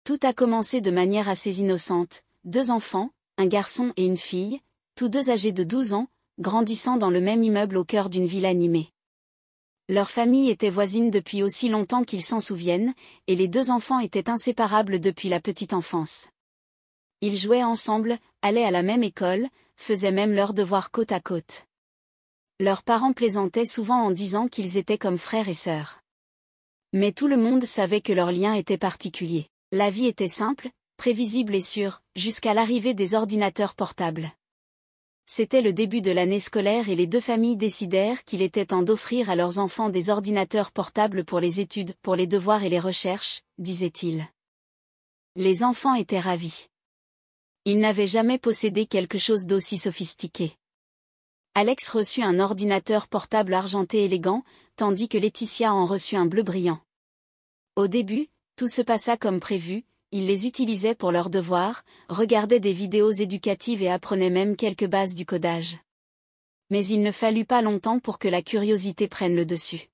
Tout a commencé de manière assez innocente, 2 enfants, un garçon et une fille, tous deux âgés de 12 ans, grandissant dans le même immeuble au cœur d'une ville animée. Leur famille était voisine depuis aussi longtemps qu'ils s'en souviennent, et les 2 enfants étaient inséparables depuis la petite enfance. Ils jouaient ensemble, allaient à la même école, faisaient même leurs devoirs côte à côte. Leurs parents plaisantaient souvent en disant qu'ils étaient comme frères et sœurs. Mais tout le monde savait que leur lien était particulier. La vie était simple, prévisible et sûre, jusqu'à l'arrivée des ordinateurs portables. C'était le début de l'année scolaire et les 2 familles décidèrent qu'il était temps d'offrir à leurs enfants des ordinateurs portables pour les études, pour les devoirs et les recherches, disaient-ils. Les enfants étaient ravis. Ils n'avaient jamais possédé quelque chose d'aussi sophistiqué. Alex reçut un ordinateur portable argenté élégant, tandis que Laetitia en reçut un bleu brillant. Au début, tout se passa comme prévu, ils les utilisaient pour leurs devoirs, regardaient des vidéos éducatives et apprenaient même quelques bases du codage. Mais il ne fallut pas longtemps pour que la curiosité prenne le dessus.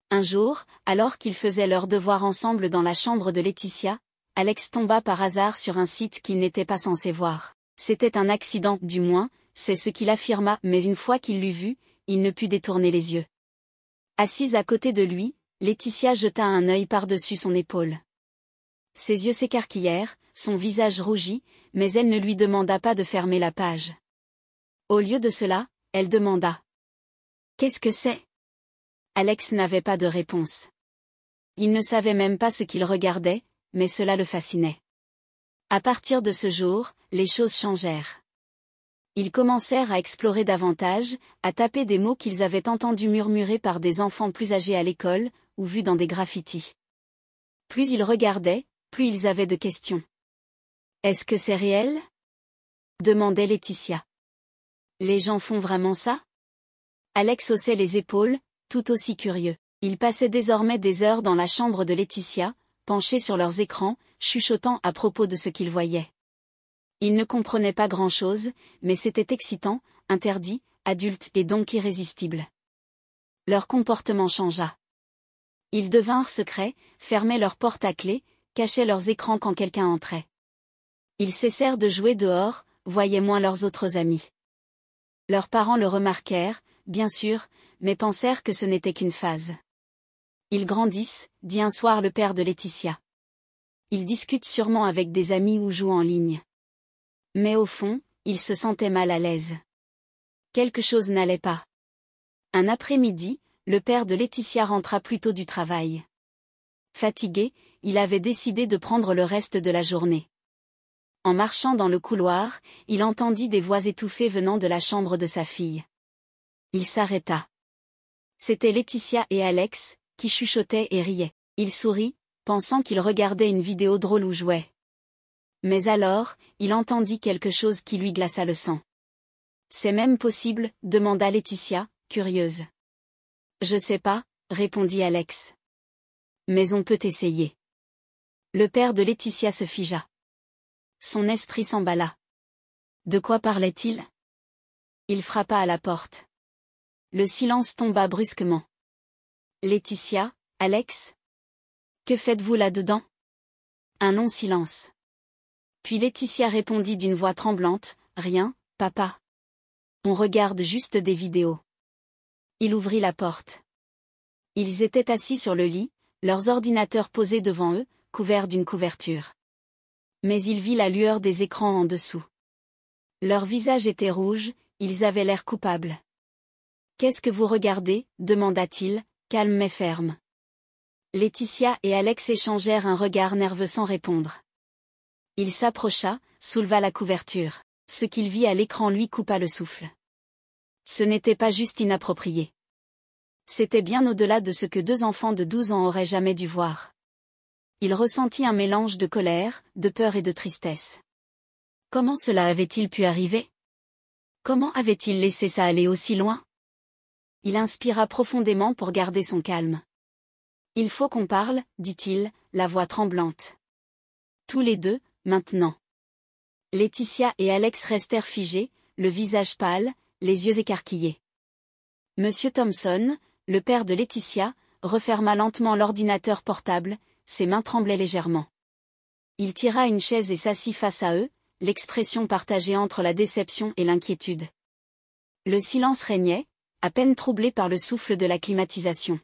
Un jour, alors qu'ils faisaient leurs devoirs ensemble dans la chambre de Laetitia, Alex tomba par hasard sur un site qu'il n'était pas censé voir. C'était un accident, du moins, c'est ce qu'il affirma, mais une fois qu'il l'eut vu, il ne put détourner les yeux. Assise à côté de lui, Laetitia jeta un œil par-dessus son épaule. Ses yeux s'écarquillèrent, son visage rougit, mais elle ne lui demanda pas de fermer la page. Au lieu de cela, elle demanda. « Qu'est-ce que c'est ?» Alex n'avait pas de réponse. Il ne savait même pas ce qu'il regardait, mais cela le fascinait. À partir de ce jour, les choses changèrent. Ils commencèrent à explorer davantage, à taper des mots qu'ils avaient entendus murmurer par des enfants plus âgés à l'école, ou vus dans des graffitis. Plus ils regardaient, plus ils avaient de questions. « Est-ce que c'est réel ?» demandait Laetitia. « Les gens font vraiment ça ?» Alex haussait les épaules, tout aussi curieux. Ils passaient désormais des heures dans la chambre de Laetitia, penchés sur leurs écrans, chuchotant à propos de ce qu'ils voyaient. Ils ne comprenaient pas grand-chose, mais c'était excitant, interdit, adulte et donc irrésistible. Leur comportement changea. Ils devinrent secrets, fermaient leurs portes à clé, cachaient leurs écrans quand quelqu'un entrait. Ils cessèrent de jouer dehors, voyaient moins leurs autres amis. Leurs parents le remarquèrent, bien sûr, mais pensèrent que ce n'était qu'une phase. Ils grandissent, dit un soir le père de Laetitia. Ils discutent sûrement avec des amis ou jouent en ligne. Mais au fond, ils se sentaient mal à l'aise. Quelque chose n'allait pas. Un après-midi, le père de Laetitia rentra plus tôt du travail. Fatigué, il avait décidé de prendre le reste de la journée. En marchant dans le couloir, il entendit des voix étouffées venant de la chambre de sa fille. Il s'arrêta. C'étaient Laetitia et Alex, qui chuchotaient et riaient. Il sourit, pensant qu'il regardait une vidéo drôle où jouait. Mais alors, il entendit quelque chose qui lui glaça le sang. « C'est même possible ?» demanda Laetitia, curieuse. « Je sais pas » répondit Alex. « Mais on peut essayer. » Le père de Laetitia se figea. Son esprit s'emballa. De quoi parlait-il ? Il frappa à la porte. Le silence tomba brusquement. « Laetitia, Alex ? Que faites-vous là-dedans ?» Un long silence. Puis Laetitia répondit d'une voix tremblante, « Rien, papa. On regarde juste des vidéos. » Il ouvrit la porte. Ils étaient assis sur le lit, leurs ordinateurs posés devant eux, couverts d'une couverture. Mais il vit la lueur des écrans en dessous. Leurs visages étaient rouges, ils avaient l'air coupables. « Qu'est-ce que vous regardez ?» demanda-t-il, calme mais ferme. Laetitia et Alex échangèrent un regard nerveux sans répondre. Il s'approcha, souleva la couverture. Ce qu'il vit à l'écran lui coupa le souffle. Ce n'était pas juste inapproprié. C'était bien au-delà de ce que 2 enfants de 12 ans auraient jamais dû voir. Il ressentit un mélange de colère, de peur et de tristesse. Comment cela avait-il pu arriver ? Comment avait-il laissé ça aller aussi loin ? Il inspira profondément pour garder son calme. « Il faut qu'on parle, dit-il, la voix tremblante. Tous les deux, maintenant. » Laetitia et Alex restèrent figés, le visage pâle, les yeux écarquillés. Monsieur Thompson, le père de Laetitia, referma lentement l'ordinateur portable, ses mains tremblaient légèrement. Il tira une chaise et s'assit face à eux, l'expression partagée entre la déception et l'inquiétude. Le silence régnait, à peine troublé par le souffle de la climatisation.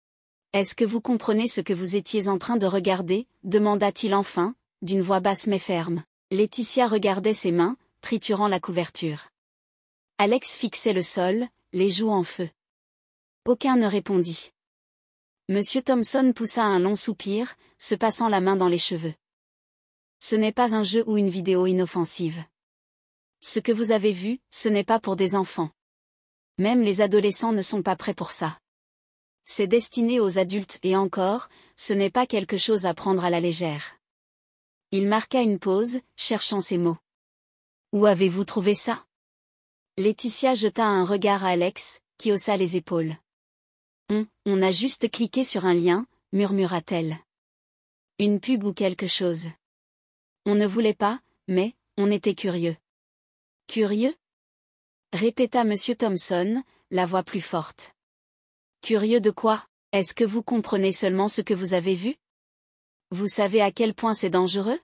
« Est-ce que vous comprenez ce que vous étiez en train de regarder » demanda-t-il enfin, d'une voix basse mais ferme. Laetitia regardait ses mains, triturant la couverture. Alex fixait le sol, les joues en feu. Aucun ne répondit. Monsieur Thompson poussa un long soupir, se passant la main dans les cheveux. Ce n'est pas un jeu ou une vidéo inoffensive. Ce que vous avez vu, ce n'est pas pour des enfants. Même les adolescents ne sont pas prêts pour ça. C'est destiné aux adultes et encore, ce n'est pas quelque chose à prendre à la légère. Il marqua une pause, cherchant ses mots. Où avez-vous trouvé ça? Laetitia jeta un regard à Alex, qui haussa les épaules. On a juste cliqué sur un lien, murmura-t-elle. Une pub ou quelque chose. On ne voulait pas, mais, on était curieux. Curieux? Répéta Monsieur Thompson, la voix plus forte. Curieux de quoi? Est-ce que vous comprenez seulement ce que vous avez vu? Vous savez à quel point c'est dangereux?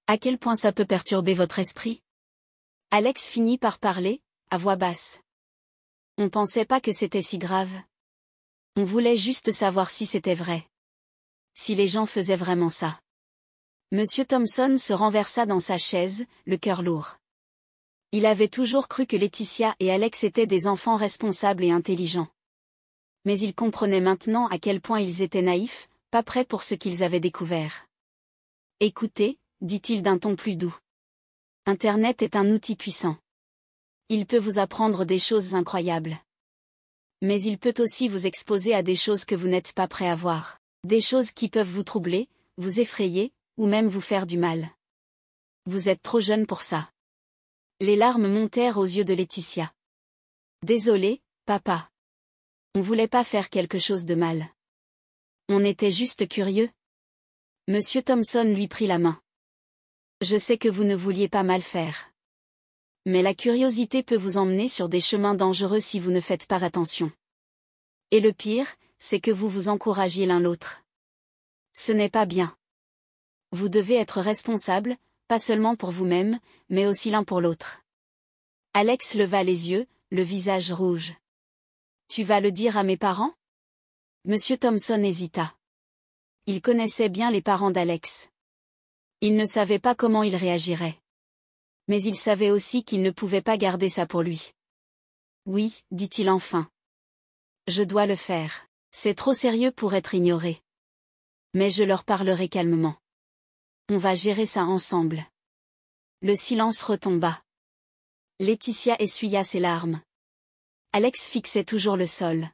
À quel point ça peut perturber votre esprit? Alex finit par parler, à voix basse. On pensait pas que c'était si grave. On voulait juste savoir si c'était vrai. Si les gens faisaient vraiment ça. Monsieur Thompson se renversa dans sa chaise, le cœur lourd. Il avait toujours cru que Laetitia et Alex étaient des enfants responsables et intelligents. Mais il comprenait maintenant à quel point ils étaient naïfs, pas prêts pour ce qu'ils avaient découvert. Écoutez, dit-il d'un ton plus doux. Internet est un outil puissant. Il peut vous apprendre des choses incroyables. Mais il peut aussi vous exposer à des choses que vous n'êtes pas prêt à voir. Des choses qui peuvent vous troubler, vous effrayer, ou même vous faire du mal. Vous êtes trop jeune pour ça. Les larmes montèrent aux yeux de Laetitia. Désolé, papa. On voulait pas faire quelque chose de mal. On était juste curieux. Monsieur Thompson lui prit la main. Je sais que vous ne vouliez pas mal faire. Mais la curiosité peut vous emmener sur des chemins dangereux si vous ne faites pas attention. Et le pire, c'est que vous vous encouragiez l'un l'autre. Ce n'est pas bien. Vous devez être responsable, pas seulement pour vous-même, mais aussi l'un pour l'autre. Alex leva les yeux, le visage rouge. Tu vas le dire à mes parents? Monsieur Thompson hésita. Il connaissait bien les parents d'Alex. Il ne savait pas comment il réagirait. Mais il savait aussi qu'il ne pouvait pas garder ça pour lui. Oui, dit-il enfin. Je dois le faire. C'est trop sérieux pour être ignoré. Mais je leur parlerai calmement. On va gérer ça ensemble. Le silence retomba. Laetitia essuya ses larmes. Alex fixait toujours le sol.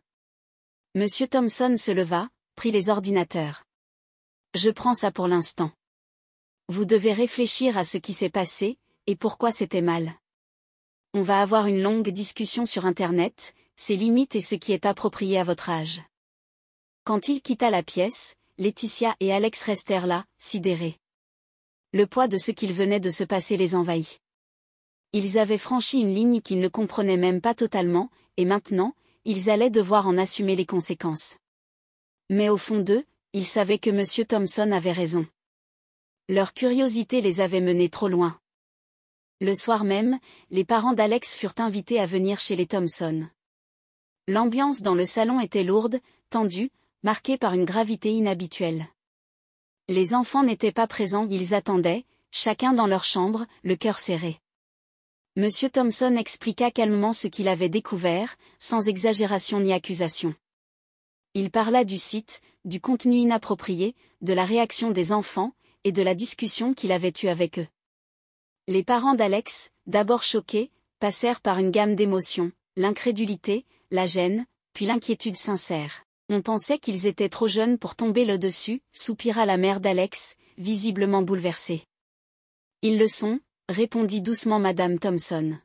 Monsieur Thompson se leva, prit les ordinateurs. Je prends ça pour l'instant. Vous devez réfléchir à ce qui s'est passé, et pourquoi c'était mal. On va avoir une longue discussion sur Internet, ses limites et ce qui est approprié à votre âge. Quand il quitta la pièce, Laetitia et Alex restèrent là, sidérés. Le poids de ce qu'il venait de se passer les envahit. Ils avaient franchi une ligne qu'ils ne comprenaient même pas totalement, et maintenant, ils allaient devoir en assumer les conséquences. Mais au fond d'eux, ils savaient que Monsieur Thompson avait raison. Leur curiosité les avait menés trop loin. Le soir même, les parents d'Alex furent invités à venir chez les Thompson. L'ambiance dans le salon était lourde, tendue, marquée par une gravité inhabituelle. Les enfants n'étaient pas présents, ils attendaient, chacun dans leur chambre, le cœur serré. Monsieur Thompson expliqua calmement ce qu'il avait découvert, sans exagération ni accusation. Il parla du site, du contenu inapproprié, de la réaction des enfants, et de la discussion qu'il avait eue avec eux. Les parents d'Alex, d'abord choqués, passèrent par une gamme d'émotions, l'incrédulité, la gêne, puis l'inquiétude sincère. On pensait qu'ils étaient trop jeunes pour tomber le dessus, soupira la mère d'Alex, visiblement bouleversée. Ils le sont, répondit doucement Madame Thompson.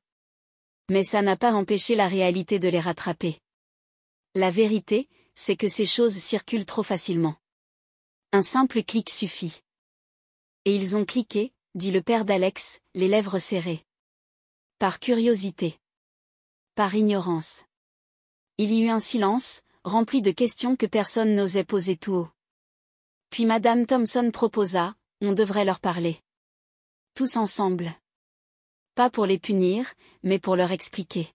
Mais ça n'a pas empêché la réalité de les rattraper. La vérité, c'est que ces choses circulent trop facilement. Un simple clic suffit. Et ils ont cliqué, dit le père d'Alex, les lèvres serrées. Par curiosité. Par ignorance. Il y eut un silence, rempli de questions que personne n'osait poser tout haut. Puis Madame Thompson proposa, on devrait leur parler. Tous ensemble. Pas pour les punir, mais pour leur expliquer.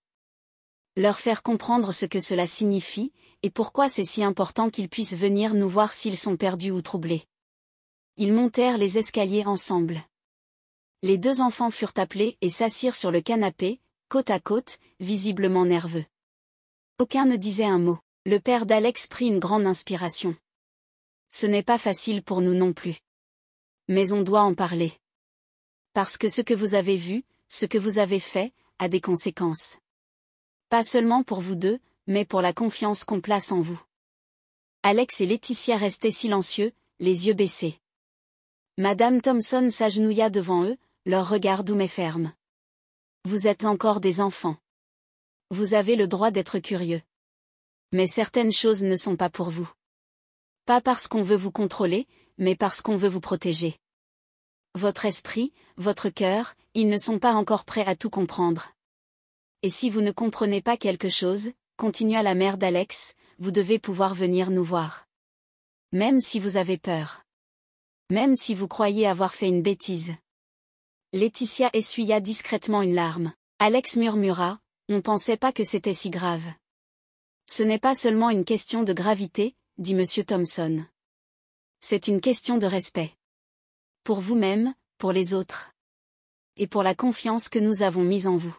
Leur faire comprendre ce que cela signifie, et pourquoi c'est si important qu'ils puissent venir nous voir s'ils sont perdus ou troublés. Ils montèrent les escaliers ensemble. Les deux enfants furent appelés et s'assirent sur le canapé, côte à côte, visiblement nerveux. Aucun ne disait un mot. Le père d'Alex prit une grande inspiration. Ce n'est pas facile pour nous non plus. Mais on doit en parler. Parce que ce que vous avez vu, ce que vous avez fait, a des conséquences. Pas seulement pour vous deux, mais pour la confiance qu'on place en vous. Alex et Laetitia restaient silencieux, les yeux baissés. Madame Thompson s'agenouilla devant eux, leur regard doux mais ferme. Vous êtes encore des enfants. Vous avez le droit d'être curieux. Mais certaines choses ne sont pas pour vous. Pas parce qu'on veut vous contrôler, mais parce qu'on veut vous protéger. Votre esprit, votre cœur, ils ne sont pas encore prêts à tout comprendre. Et si vous ne comprenez pas quelque chose, continua la mère d'Alex, vous devez pouvoir venir nous voir. Même si vous avez peur. Même si vous croyez avoir fait une bêtise. Laetitia essuya discrètement une larme. Alex murmura, on pensait pas que c'était si grave. Ce n'est pas seulement une question de gravité, dit monsieur Thompson. C'est une question de respect. Pour vous-même, pour les autres. Et pour la confiance que nous avons mise en vous.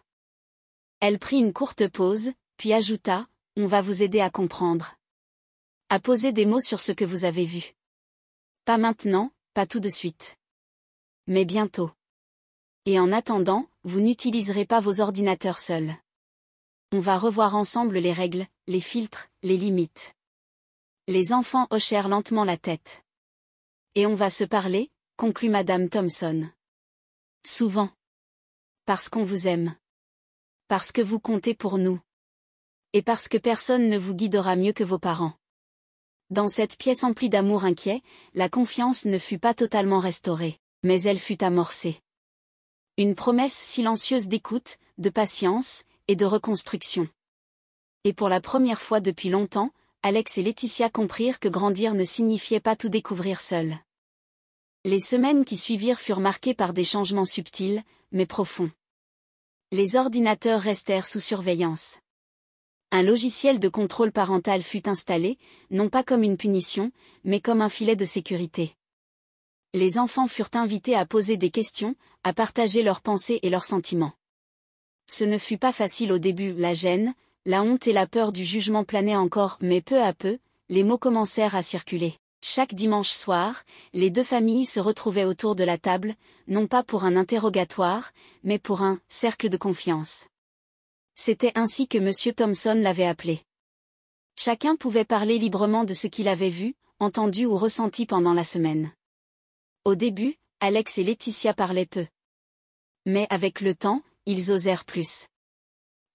Elle prit une courte pause, puis ajouta, on va vous aider à comprendre. À poser des mots sur ce que vous avez vu. Pas maintenant, pas tout de suite. Mais bientôt. Et en attendant, vous n'utiliserez pas vos ordinateurs seuls. On va revoir ensemble les règles, les filtres, les limites. Les enfants hochèrent lentement la tête. Et on va se parler, conclut Madame Thompson. Souvent. Parce qu'on vous aime. Parce que vous comptez pour nous. Et parce que personne ne vous guidera mieux que vos parents. Dans cette pièce emplie d'amour inquiet, la confiance ne fut pas totalement restaurée, mais elle fut amorcée. Une promesse silencieuse d'écoute, de patience, et de reconstruction. Et pour la première fois depuis longtemps, Alex et Laetitia comprirent que grandir ne signifiait pas tout découvrir seul. Les semaines qui suivirent furent marquées par des changements subtils, mais profonds. Les ordinateurs restèrent sous surveillance. Un logiciel de contrôle parental fut installé, non pas comme une punition, mais comme un filet de sécurité. Les enfants furent invités à poser des questions, à partager leurs pensées et leurs sentiments. Ce ne fut pas facile au début, la gêne, la honte et la peur du jugement planaient encore, mais peu à peu, les mots commencèrent à circuler. Chaque dimanche soir, les deux familles se retrouvaient autour de la table, non pas pour un interrogatoire, mais pour un « cercle de confiance ». C'était ainsi que M. Thompson l'avait appelé. Chacun pouvait parler librement de ce qu'il avait vu, entendu ou ressenti pendant la semaine. Au début, Alex et Laetitia parlaient peu. Mais avec le temps, ils osèrent plus.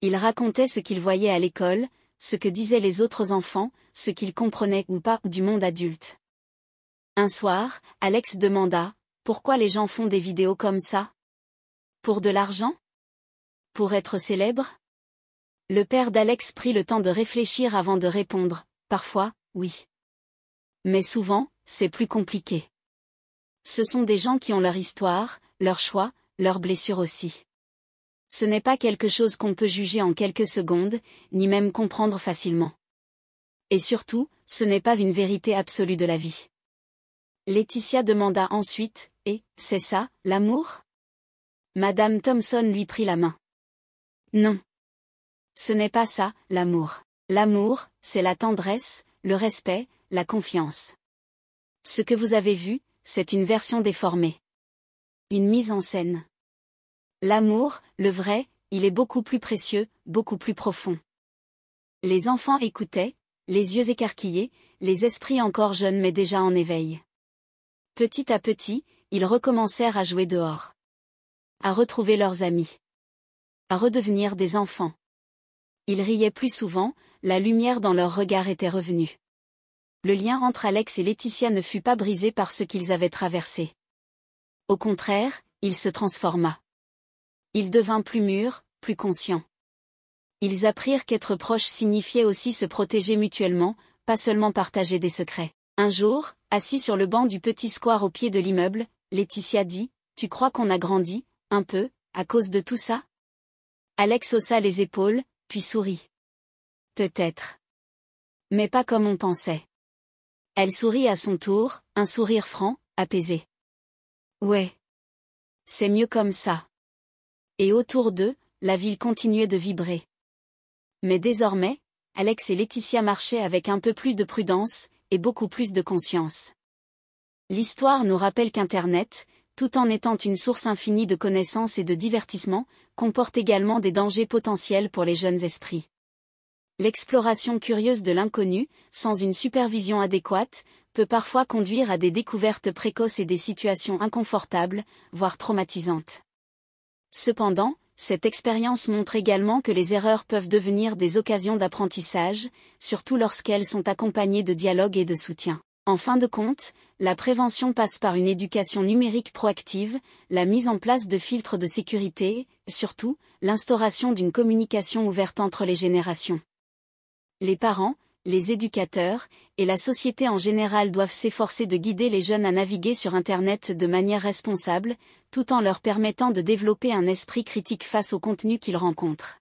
Ils racontaient ce qu'ils voyaient à l'école, ce que disaient les autres enfants, ce qu'ils comprenaient ou pas du monde adulte. Un soir, Alex demanda, « Pourquoi les gens font des vidéos comme ça? Pour de l'argent? Pour être célèbre ?» Le père d'Alex prit le temps de réfléchir avant de répondre, « Parfois, oui. Mais souvent, c'est plus compliqué. Ce sont des gens qui ont leur histoire, leurs choix, leurs blessures aussi. Ce n'est pas quelque chose qu'on peut juger en quelques secondes, ni même comprendre facilement. Et surtout, ce n'est pas une vérité absolue de la vie. » Laetitia demanda ensuite, « Et, c'est ça, l'amour ?» Madame Thompson lui prit la main. « Non. Ce n'est pas ça, l'amour. L'amour, c'est la tendresse, le respect, la confiance. Ce que vous avez vu, c'est une version déformée. Une mise en scène. L'amour, le vrai, il est beaucoup plus précieux, beaucoup plus profond. » Les enfants écoutaient, les yeux écarquillés, les esprits encore jeunes mais déjà en éveil. Petit à petit, ils recommencèrent à jouer dehors. À retrouver leurs amis. À redevenir des enfants. Ils riaient plus souvent, la lumière dans leurs regards était revenue. Le lien entre Alex et Laetitia ne fut pas brisé par ce qu'ils avaient traversé. Au contraire, il se transforma. Il devint plus mûr, plus conscient. Ils apprirent qu'être proche signifiait aussi se protéger mutuellement, pas seulement partager des secrets. Un jour, assis sur le banc du petit square au pied de l'immeuble, Laetitia dit, tu crois qu'on a grandi, un peu, à cause de tout ça? Alex haussa les épaules, puis sourit. Peut-être. Mais pas comme on pensait. Elle sourit à son tour, un sourire franc, apaisé. Ouais. C'est mieux comme ça. Et autour d'eux, la ville continuait de vibrer. Mais désormais, Alex et Laetitia marchaient avec un peu plus de prudence, et beaucoup plus de conscience. L'histoire nous rappelle qu'Internet, tout en étant une source infinie de connaissances et de divertissement, comporte également des dangers potentiels pour les jeunes esprits. L'exploration curieuse de l'inconnu, sans une supervision adéquate, peut parfois conduire à des découvertes précoces et des situations inconfortables, voire traumatisantes. Cependant, cette expérience montre également que les erreurs peuvent devenir des occasions d'apprentissage, surtout lorsqu'elles sont accompagnées de dialogue et de soutien. En fin de compte, la prévention passe par une éducation numérique proactive, la mise en place de filtres de sécurité, et, surtout, l'instauration d'une communication ouverte entre les générations. Les parents, les éducateurs, et la société en général doivent s'efforcer de guider les jeunes à naviguer sur Internet de manière responsable, tout en leur permettant de développer un esprit critique face au contenu qu'ils rencontrent.